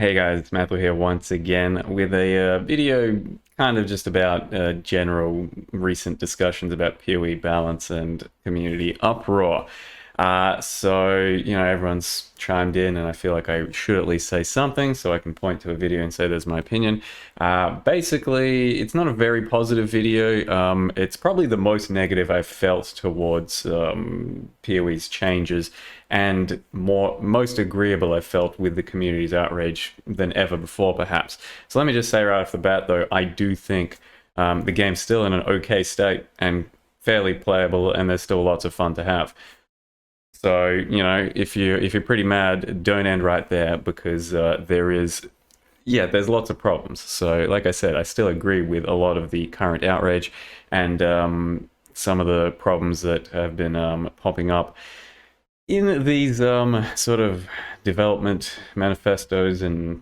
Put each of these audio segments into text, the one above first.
Hey guys, it's Matthew here once again with a video kind of just about general recent discussions about PoE balance and community uproar. Everyone's chimed in, and I feel like I should at least say something so I can point to a video and say there's my opinion. Basically, it's not a very positive video. It's probably the most negative I've felt towards PoE's changes, and most agreeable I've felt with the community's outrage than ever before, perhaps. So let me just say right off the bat, though, I do think the game's still in an okay state and fairly playable, and there's still lots of fun to have. So, if you're pretty mad, don't end right there, because there's lots of problems. So, like I said, I still agree with a lot of the current outrage and some of the problems that have been popping up in these sort of development manifestos and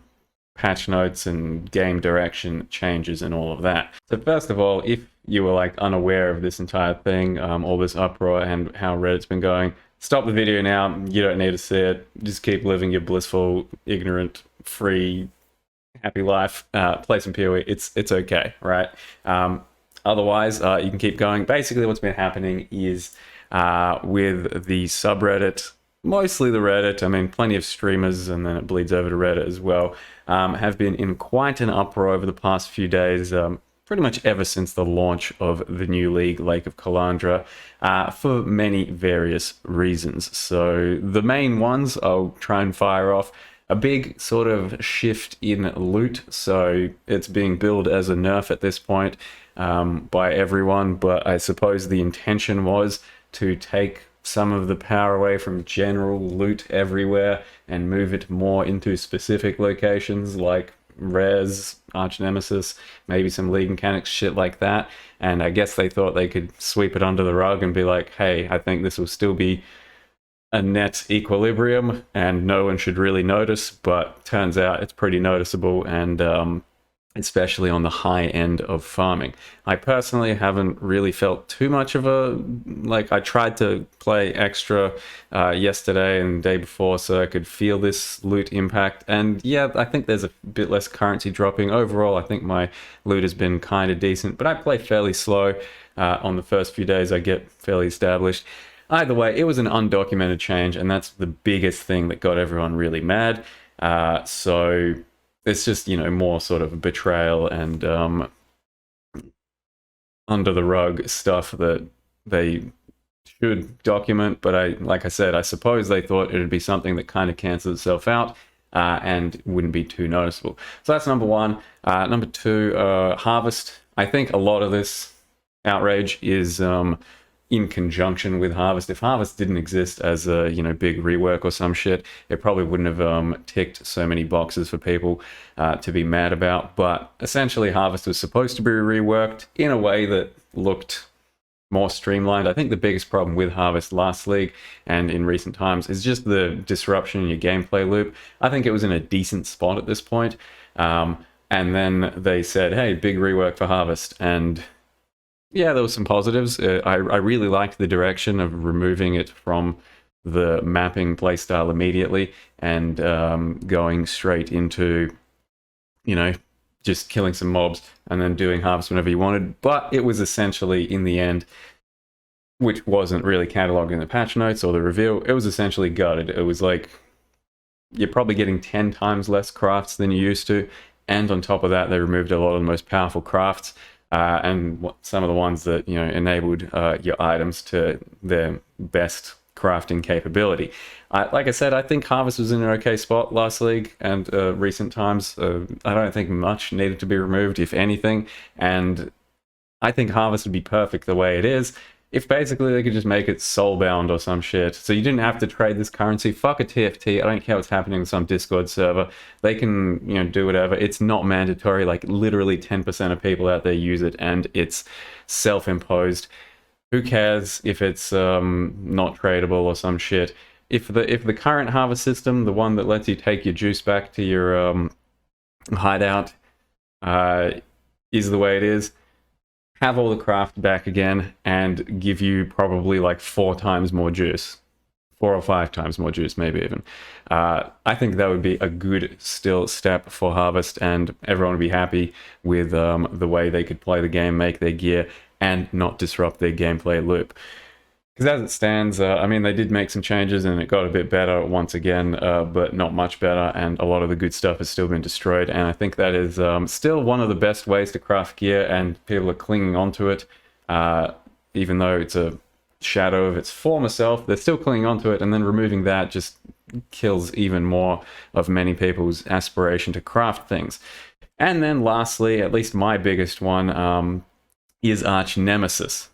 patch notes and game direction changes and all of that. So first of all, if you were like unaware of this entire thing, all this uproar and how Reddit's been going, stop the video now. You don't need to see it. Just keep living your blissful, ignorant, free, happy life. Play some PoE. It's okay, right? Otherwise, you can keep going. Basically, what's been happening is with the subreddit, mostly the Reddit, I mean, plenty of streamers, and then it bleeds over to Reddit as well, have been in quite an uproar over the past few days, pretty much ever since the launch of the new league, Lake of Kalandra, for many various reasons. So the main ones I'll try and fire off: a big sort of shift in loot. So it's being billed as a nerf at this point by everyone, but I suppose the intention was to take some of the power away from general loot everywhere and move it more into specific locations like Res, Arch Nemesis, maybe some League mechanics, shit like that. And I guess they thought they could sweep it under the rug and be like, hey, I think this will still be a net equilibrium and no one should really notice, but turns out it's pretty noticeable, and especially on the high end of farming. I personally haven't really felt too much of I tried to play extra yesterday and the day before so I could feel this loot impact, and yeah, I think there's a bit less currency dropping. Overall, I think my loot has been kind of decent, but I play fairly slow. On the first few days I get fairly established. Either way, it was an undocumented change, and that's the biggest thing that got everyone really mad. So it's just, more sort of betrayal and under the rug stuff that they should document. But like I said, I suppose they thought it would be something that kind of cancels itself out and wouldn't be too noticeable. So that's number one. Number two, Harvest. I think a lot of this outrage is in conjunction with Harvest. If Harvest didn't exist as a big rework or some shit, it probably wouldn't have ticked so many boxes for people to be mad about. But essentially, Harvest was supposed to be reworked in a way that looked more streamlined. I think the biggest problem with Harvest last league and in recent times is just the disruption in your gameplay loop. I think it was in a decent spot at this point, and then they said, hey, big rework for Harvest, and yeah, there was some positives. I really liked the direction of removing it from the mapping playstyle immediately and going straight into, just killing some mobs and then doing Harvest whenever you wanted. But it was essentially, in the end, which wasn't really cataloged in the patch notes or the reveal, it was essentially gutted. It was like, you're probably getting 10 times less crafts than you used to. And on top of that, they removed a lot of the most powerful crafts. And some of the ones that enabled your items to their best crafting capability. Like I said, I think Harvest was in an okay spot last league and recent times. I don't think much needed to be removed, if anything, and I think Harvest would be perfect the way it is if basically they could just make it soulbound or some shit. So you didn't have to trade this currency. Fuck a TFT. I don't care what's happening on some Discord server. They can, do whatever. It's not mandatory. Like, literally 10% of people out there use it, and it's self-imposed. Who cares if it's not tradable or some shit? If the current Harvest system, the one that lets you take your juice back to your hideout, is the way it is, have all the craft back again and give you probably like 4 times more juice. 4 or 5 times more juice, maybe even. I think that would be a good still step for Harvest, and everyone would be happy with the way they could play the game, make their gear, and not disrupt their gameplay loop. Because as it stands, I mean, they did make some changes and it got a bit better once again, but not much better, and a lot of the good stuff has still been destroyed, and I think that is still one of the best ways to craft gear, and people are clinging onto it, even though it's a shadow of its former self, they're still clinging onto it, and then removing that just kills even more of many people's aspiration to craft things. And then lastly, at least my biggest one, is Arch Nemesis.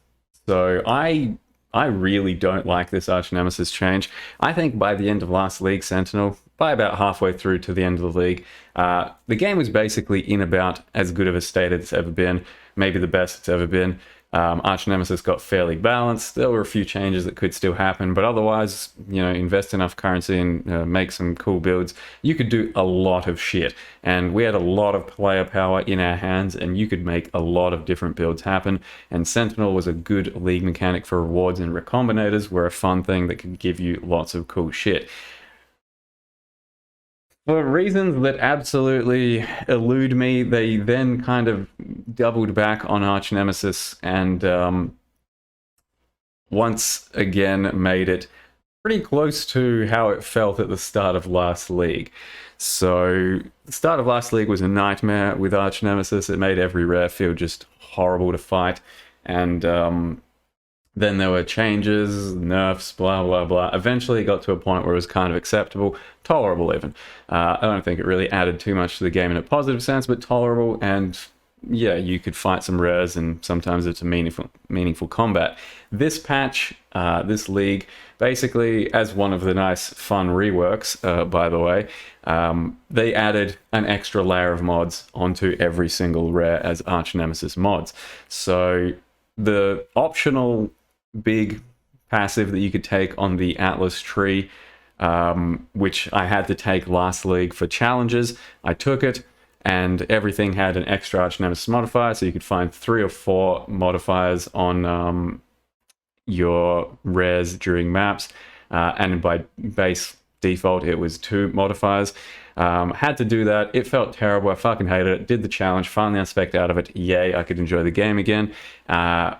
So I really don't like this Arch Nemesis change. I think by the end of last League Sentinel, by about halfway through to the end of the league, the game was basically in about as good of a state as it's ever been, maybe the best it's ever been. Arch Nemesis got fairly balanced. There were a few changes that could still happen, but otherwise, you know, invest enough currency and make some cool builds. You could do a lot of shit, and we had a lot of player power in our hands, and you could make a lot of different builds happen. And Sentinel was a good league mechanic for rewards, and recombinators were a fun thing that could give you lots of cool shit. For reasons that absolutely elude me, they then kind of doubled back on Arch Nemesis and once again made it pretty close to how it felt at the start of last league. So the start of last league was a nightmare with Arch Nemesis. It made every rare feel just horrible to fight, and then there were changes, nerfs, blah, blah, blah. Eventually it got to a point where it was kind of acceptable, tolerable even. I don't think it really added too much to the game in a positive sense, but tolerable, and yeah, you could fight some rares, and sometimes it's a meaningful combat. This patch, this league, basically, as one of the nice fun reworks, by the way, they added an extra layer of mods onto every single rare as Arch Nemesis mods. So the optional big passive that you could take on the Atlas tree, which I had to take last league for challenges, I took it, and everything had an extra Arch Nemesis modifier, so you could find 3 or 4 modifiers on your rares during maps, and by base default it was 2 modifiers. Had to do that. It felt terrible. I fucking hated it. Did the challenge, finally unspec'd out of it. Yay, I could enjoy the game again.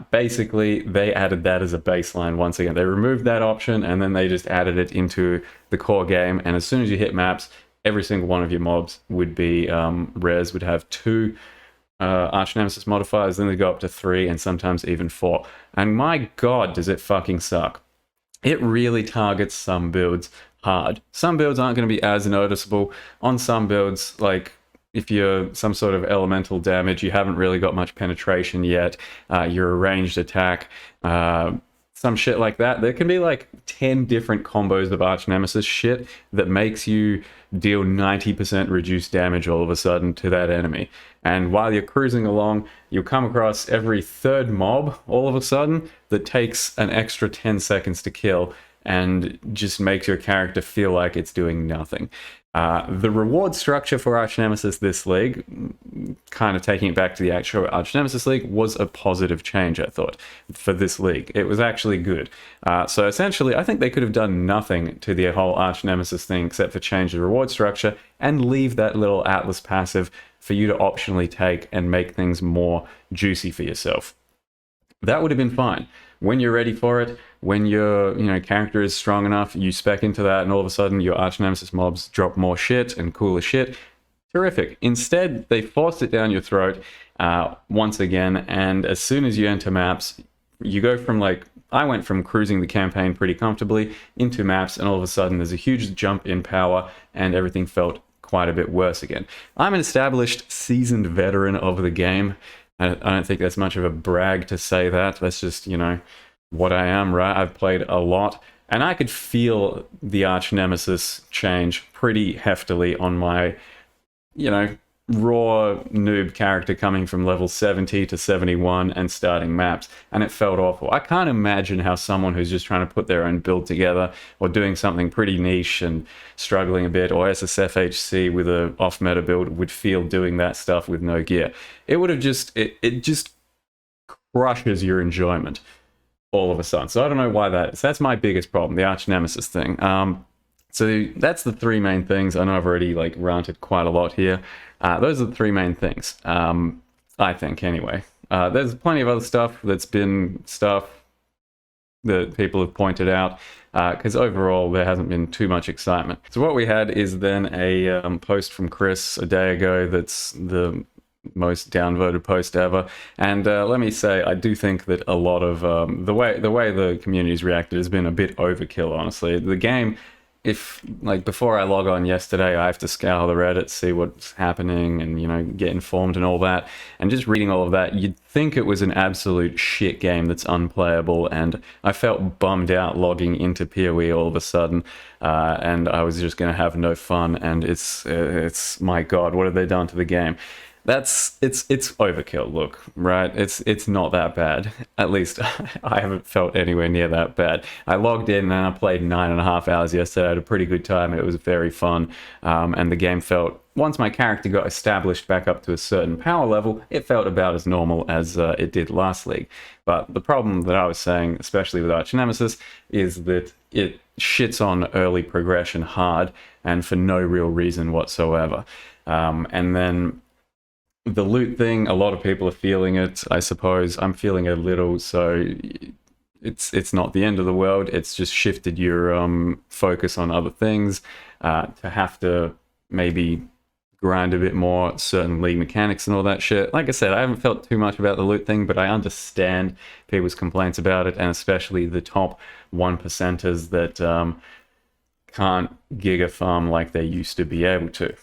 Basically, they added that as a baseline once again. They removed that option, and then they just added it into the core game, and as soon as you hit maps, every single one of your mobs would be, rares would have 2 Arch Nemesis modifiers, then they go up to 3, and sometimes even 4. And my god, does it fucking suck. It really targets some builds hard. Some builds aren't going to be as noticeable. On some builds, like if you're some sort of elemental damage, you haven't really got much penetration yet, you're a ranged attack, some shit like that. There can be like 10 different combos of Arch Nemesis shit that makes you deal 90% reduced damage all of a sudden to that enemy. And while you're cruising along, you'll come across every 3rd mob all of a sudden that takes an extra 10 seconds to kill, and just makes your character feel like it's doing nothing. The reward structure for Arch Nemesis this league, kind of taking it back to the actual Arch Nemesis league, was a positive change, I thought, for this league. It was actually good. So essentially, I think they could have done nothing to the whole Arch Nemesis thing except for change the reward structure and leave that little Atlas passive for you to optionally take and make things more juicy for yourself. That would have been fine. When you're ready for it, when your character is strong enough, you spec into that, and all of a sudden your Arch Nemesis mobs drop more shit and cooler shit. Terrific. Instead, they forced it down your throat once again, and as soon as you enter maps, you go from I went from cruising the campaign pretty comfortably into maps, and all of a sudden there's a huge jump in power, and everything felt quite a bit worse again. I'm an established, seasoned veteran of the game. I don't think that's much of a brag to say that. That's just, what I am, right? I've played a lot, and I could feel the Arch Nemesis change pretty heftily on my, raw noob character coming from level 70 to 71 and starting maps, and it felt awful. I can't imagine how someone who's just trying to put their own build together, or doing something pretty niche and struggling a bit, or SSFHC with a off-meta build, would feel doing that stuff with no gear. It would have just, it just crushes your enjoyment. all of a sudden. So I don't know why that is. That's my biggest problem, the arch nemesis thing. So that's the three main things. I know I've already like ranted quite a lot here. Those are the three main things, I think, anyway. There's plenty of other stuff that's been stuff that people have pointed out, because overall there hasn't been too much excitement. So what we had is then a post from Chris a day ago that's the most downvoted post ever, and let me say, I do think that a lot of the way the community's reacted has been a bit overkill, honestly. The game, if like before I log on yesterday, I have to scour the Reddit, see what's happening, and you know, get informed and all that. And just reading all of that, you'd think it was an absolute shit game that's unplayable. And I felt bummed out logging into PoE all of a sudden, and I was just going to have no fun. And it's my God, what have they done to the game? It's overkill. Look, right? It's not that bad. At least I haven't felt anywhere near that bad. I logged in and I played 9.5 hours yesterday. I had a pretty good time. It was very fun, and the game felt, once my character got established back up to a certain power level, it felt about as normal as it did last league. But the problem that I was saying, especially with Arch Nemesis, is that it shits on early progression hard and for no real reason whatsoever. And then the loot thing, a lot of people are feeling it. I suppose I'm feeling a little, so it's not the end of the world. It's just shifted your focus on other things, to have to maybe grind a bit more certain league mechanics and all that shit. Like I said, I haven't felt too much about the loot thing, but I understand people's complaints about it, and especially the top 1%ers that can't giga farm like they used to be able to.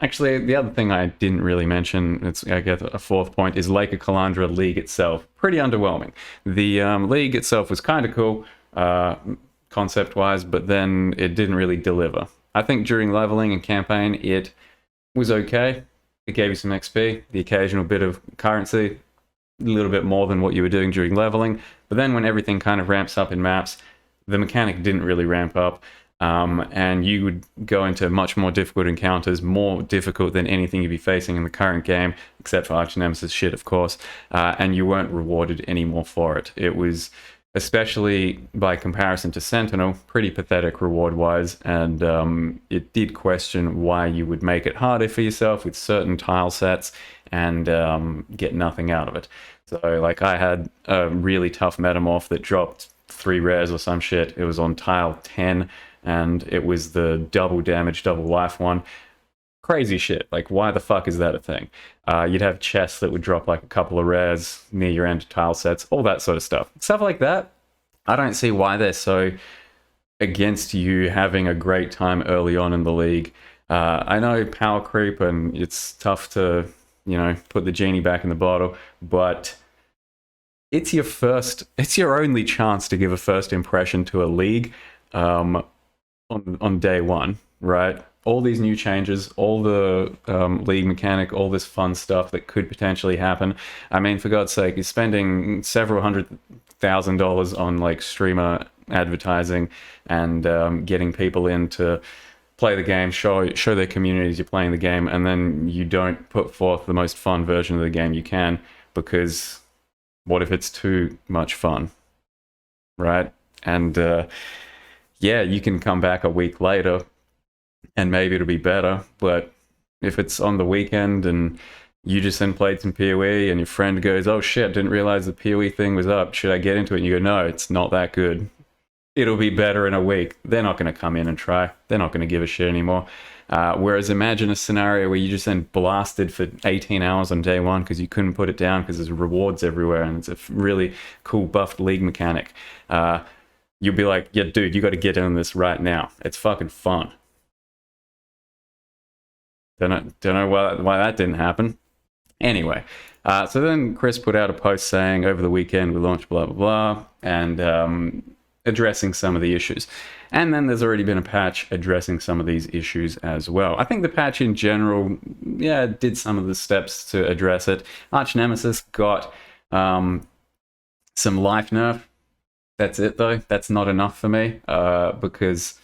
Actually, the other thing I didn't really mention, I guess a fourth point, is Lake of Kalandra League itself. Pretty underwhelming. The league itself was kind of cool, concept-wise, but then it didn't really deliver. I think during leveling and campaign, it was okay. It gave you some XP, the occasional bit of currency, a little bit more than what you were doing during leveling. But then when everything kind of ramps up in maps, the mechanic didn't really ramp up. And you would go into much more difficult encounters, more difficult than anything you'd be facing in the current game, except for Arch Nemesis shit, of course, and you weren't rewarded anymore for it. It was, especially by comparison to Sentinel, pretty pathetic reward-wise, and it did question why you would make it harder for yourself with certain tile sets and get nothing out of it. So, like, I had a really tough metamorph that dropped 3 rares or some shit. It was on tile 10, and it was the double damage, double life one. Crazy shit. Like, why the fuck is that a thing? You'd have chests that would drop like a couple of rares near your end tile sets, all that sort of stuff. Stuff like that, I don't see why they're so against you having a great time early on in the league. I know power creep, and it's tough to, you know, put the genie back in the bottle, but it's your only chance to give a first impression to a league. On day one, right? All these new changes, all the league mechanic, all this fun stuff that could potentially happen. I mean, for God's sake, you're spending several $100,000 on like streamer advertising and getting people in to play the game, show their communities you're playing the game, and then you don't put forth the most fun version of the game you can, because what if it's too much fun, right? And yeah, you can come back a week later and maybe it'll be better, but if it's on the weekend and you just then played some PoE and your friend goes, oh shit, didn't realize the PoE thing was up, should I get into it? And you go, no, it's not that good. It'll be better in a week. They're not going to come in and try. They're not going to give a shit anymore. Whereas imagine a scenario where you just then blasted for 18 hours on day one because you couldn't put it down because there's rewards everywhere and it's a really cool buffed league mechanic. You'll be like, yeah, dude, you got to get in this right now. It's fucking fun. Don't know why that didn't happen. Anyway, so then Chris put out a post saying over the weekend we launched blah, blah, blah, and addressing some of the issues. And then there's already been a patch addressing some of these issues as well. I think the patch in general, yeah, did some of the steps to address it. Arch Nemesis got some life nerf. That's it, though. That's not enough for me, because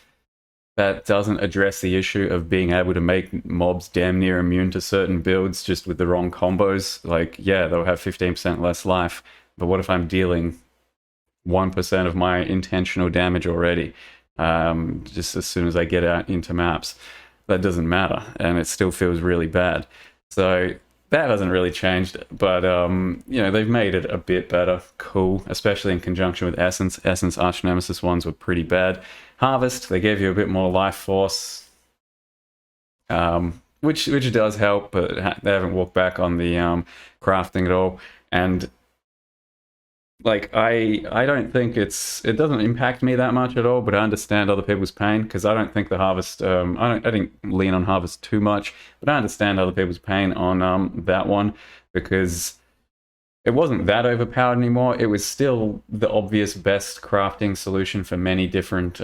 that doesn't address the issue of being able to make mobs damn near immune to certain builds just with the wrong combos. Like, yeah, they'll have 15% less life, but what if I'm dealing 1% of my intentional damage already. Just as soon as I get out into maps, that doesn't matter, and it still feels really bad. So that hasn't really changed, but you know, they've made it a bit better. Cool, especially in conjunction with Essence. Essence Arch Nemesis ones were pretty bad. Harvest, they gave you a bit more life force, which does help, but they haven't walked back on the crafting at all. And like I don't think it doesn't impact me that much at all, but I understand other people's pain, because I don't think the harvest I didn't lean on harvest too much, but I understand other people's pain on that one, because it wasn't that overpowered anymore. It was still the obvious best crafting solution for many different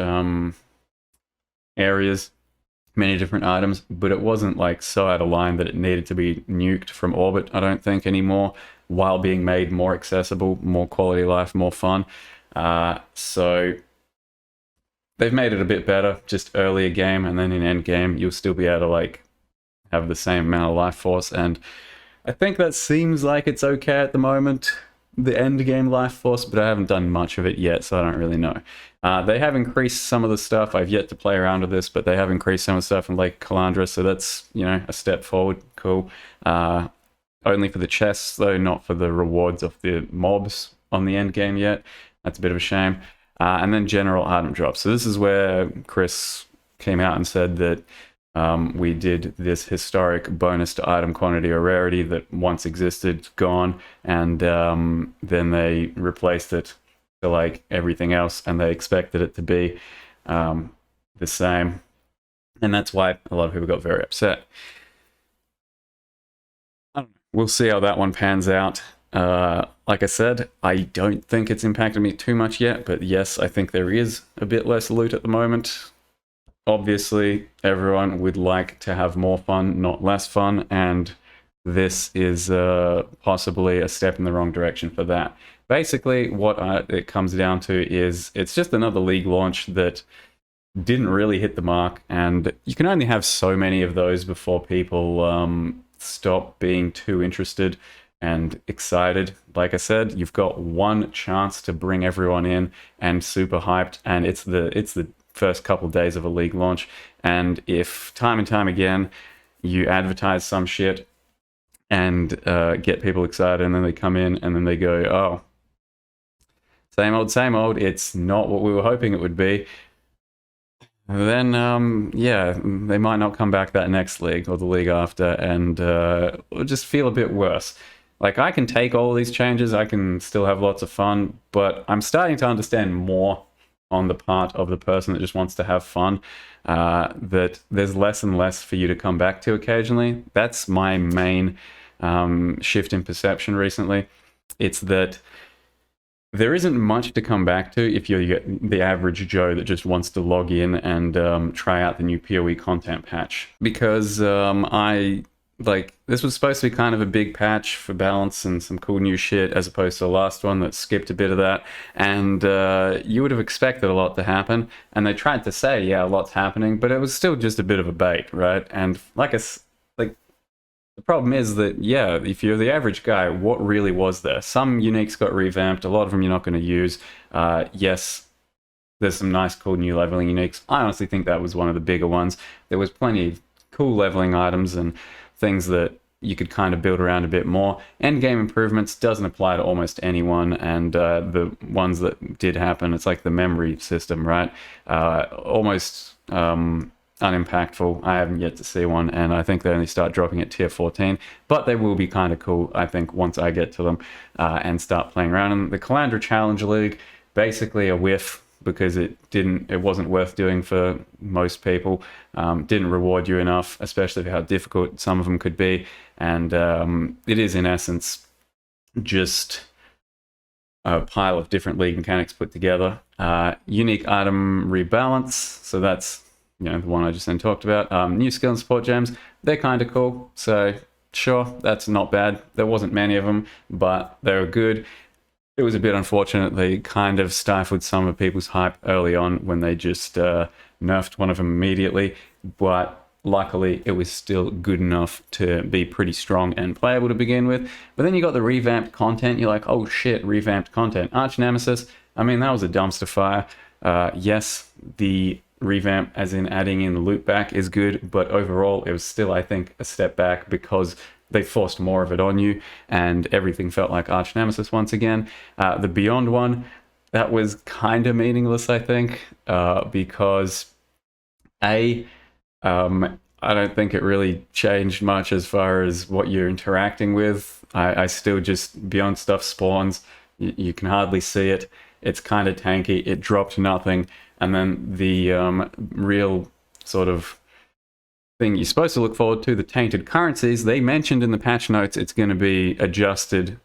areas, many different items, but it wasn't like so out of line that it needed to be nuked from orbit, I don't think, anymore, while being made more accessible, more quality of life, more fun. So they've made it a bit better, just earlier game, and then in end game you'll still be able to like have the same amount of life force, and I think that seems like it's okay at the moment, the end game life force, but I haven't done much of it yet, so I don't really know. They have increased some of the stuff. I've yet to play around with this, but they have increased some of the stuff in Lake Kalandra, so that's, you know, a step forward. Cool. Only for the chests, though, not for the rewards of the mobs on the end game yet. That's a bit of a shame. And then general item drops. So this is where Chris came out and said that we did this historic bonus to item quantity or rarity that once existed, gone, and then they replaced it to like everything else, and they expected it to be the same, and that's why a lot of people got very upset. We'll see how that one pans out. Like I said, I don't think it's impacted me too much yet, but yes, I think there is a bit less loot at the moment. Obviously, everyone would like to have more fun, not less fun, and this is possibly a step in the wrong direction for that. Basically, what it comes down to is it's just another League launch that didn't really hit the mark, and you can only have so many of those before people stop being too interested and excited. Like I said, you've got one chance to bring everyone in and super hyped, and it's the first couple of days of a League launch. And if time and time again you advertise some shit and get people excited, and then they come in and then they go, oh, same old, it's not what we were hoping it would be, then yeah, they might not come back that next league or the league after, and it'll just feel a bit worse. Like, I can take all these changes, I can still have lots of fun, but I'm starting to understand more on the part of the person that just wants to have fun, that there's less and less for you to come back to occasionally. That's my main shift in perception recently. It's that there isn't much to come back to if you're the average Joe that just wants to log in and try out the new PoE content patch. Because this was supposed to be kind of a big patch for balance and some cool new shit, as opposed to the last one that skipped a bit of that. And you would have expected a lot to happen. And they tried to say, yeah, a lot's happening, but it was still just a bit of a bait, right? And the problem is that, yeah, if you're the average guy, what really was there? Some uniques got revamped. A lot of them you're not going to use. Yes, there's some nice, cool new leveling uniques. I honestly think that was one of the bigger ones. There was plenty of cool leveling items and things that you could kind of build around a bit more. Endgame improvements doesn't apply to almost anyone, and the ones that did happen, it's like the memory system, right? Almost unimpactful. I haven't yet to see one, and I think they only start dropping at tier 14, but they will be kind of cool, I think, once I get to them and start playing around. And the Kalandra Challenge League, basically a whiff, because it wasn't worth doing for most people. Didn't reward you enough, especially for how difficult some of them could be. And it is, in essence, just a pile of different league mechanics put together. Unique item rebalance, so that's, you know, the one I just then talked about. New skill and support gems, they're kind of cool, so sure, that's not bad. There wasn't many of them, but they were good. It was a bit unfortunate they kind of stifled some of people's hype early on when they just nerfed one of them immediately, but luckily it was still good enough to be pretty strong and playable to begin with. But then you got the revamped content. You're like, oh shit, revamped content. Arch Nemesis, I mean, that was a dumpster fire. Yes, the revamp, as in adding in the loop back, is good, but overall, it was still, I think, a step back because they forced more of it on you, and everything felt like Arch Nemesis once again. The Beyond one, that was kind of meaningless, I think, because A, I don't think it really changed much as far as what you're interacting with. I still just, Beyond stuff spawns, you can hardly see it. It's kind of tanky, it dropped nothing, and then the real sort of thing you're supposed to look forward to, the tainted currencies, they mentioned in the patch notes it's going to be adjusted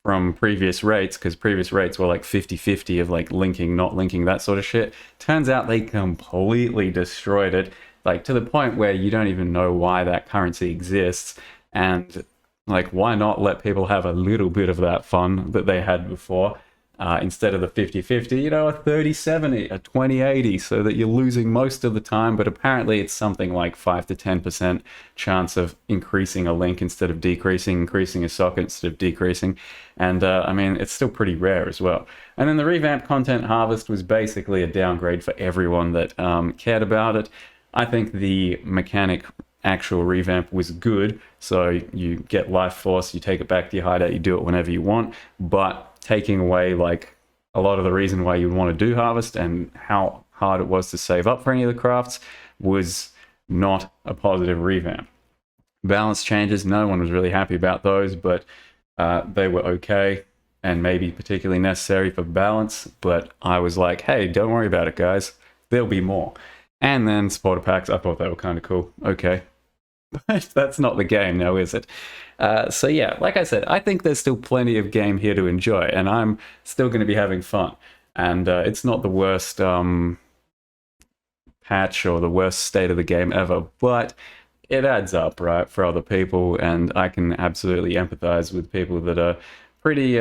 from previous rates, because previous rates were like 50-50 of like linking, not linking, that sort of shit. Turns out they completely destroyed it, like to the point where you don't even know why that currency exists. And like, why not let people have a little bit of that fun that they had before? Instead of the 50-50, you know, a 30-70, a 20-80, so that you're losing most of the time, but apparently it's something like 5 to 10% chance of increasing a link instead of decreasing, increasing a socket instead of decreasing. And I mean, it's still pretty rare as well. And then the revamped content harvest was basically a downgrade for everyone that cared about it. I think the mechanic actual revamp was good, so you get life force, you take it back to your hideout, you do it whenever you want, but taking away like a lot of the reason why you'd want to do harvest and how hard it was to save up for any of the crafts was not a positive revamp. Balance changes, no one was really happy about those, but they were okay and maybe particularly necessary for balance. But I was like, hey, don't worry about it, guys, there'll be more. And then supporter packs, I thought they were kind of cool. Okay, but that's not the game now, is it? So yeah, like I said, I think there's still plenty of game here to enjoy, and I'm still going to be having fun. And it's not the worst patch or the worst state of the game ever, but it adds up, right, for other people, and I can absolutely empathize with people that are pretty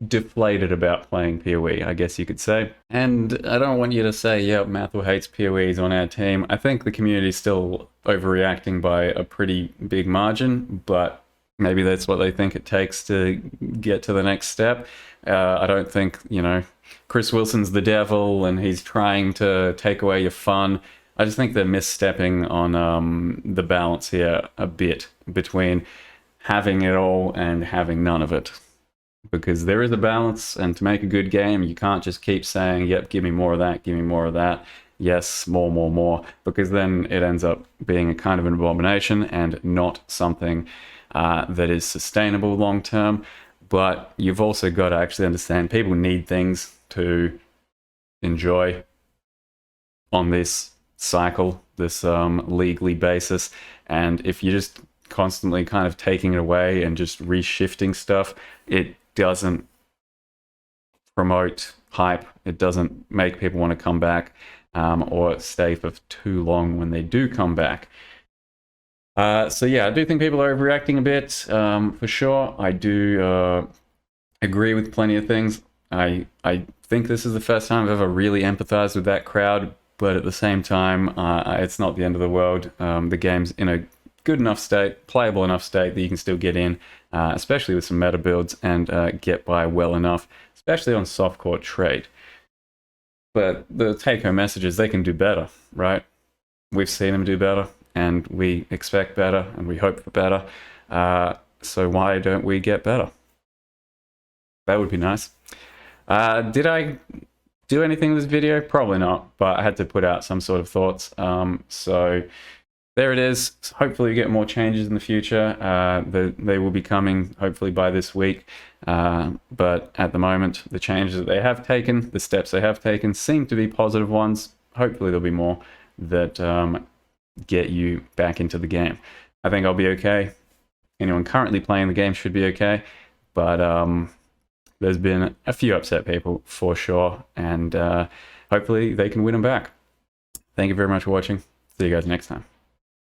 deflated about playing PoE, I guess you could say. And I don't want you to say, yep, Mathil hates PoEs on our team. I think the community's still overreacting by a pretty big margin, but maybe that's what they think it takes to get to the next step. I don't think, you know, Chris Wilson's the devil and he's trying to take away your fun. I just think they're misstepping on the balance here a bit between having it all and having none of it. Because there is a balance, and to make a good game, you can't just keep saying, yep, give me more of that, give me more of that, yes, more, because then it ends up being a kind of an abomination and not something that is sustainable long term. But you've also got to actually understand people need things to enjoy on this cycle, this legally basis, and if you're just constantly kind of taking it away and just reshifting stuff, it doesn't promote hype. It doesn't make people want to come back or stay for too long when they do come back. So yeah, I do think people are overreacting a bit, for sure. I do agree with plenty of things. I think this is the first time I've ever really empathized with that crowd, but at the same time, it's not the end of the world. The game's in a good enough state, playable enough state that you can still get in, especially with some meta builds, and get by well enough, especially on softcore trade. But the take-home message is they can do better, right? We've seen them do better, and we expect better, and we hope for better. So why don't we get better? That would be nice. Did I do anything with this video? Probably not, but I had to put out some sort of thoughts. So there it is. Hopefully we get more changes in the future. They will be coming hopefully by this week. But at the moment, the changes that they have taken, the steps they have taken, seem to be positive ones. Hopefully there'll be more that get you back into the game. I think I'll be okay. Anyone currently playing the game should be okay. But there's been a few upset people for sure. And hopefully they can win them back. Thank you very much for watching. See you guys next time.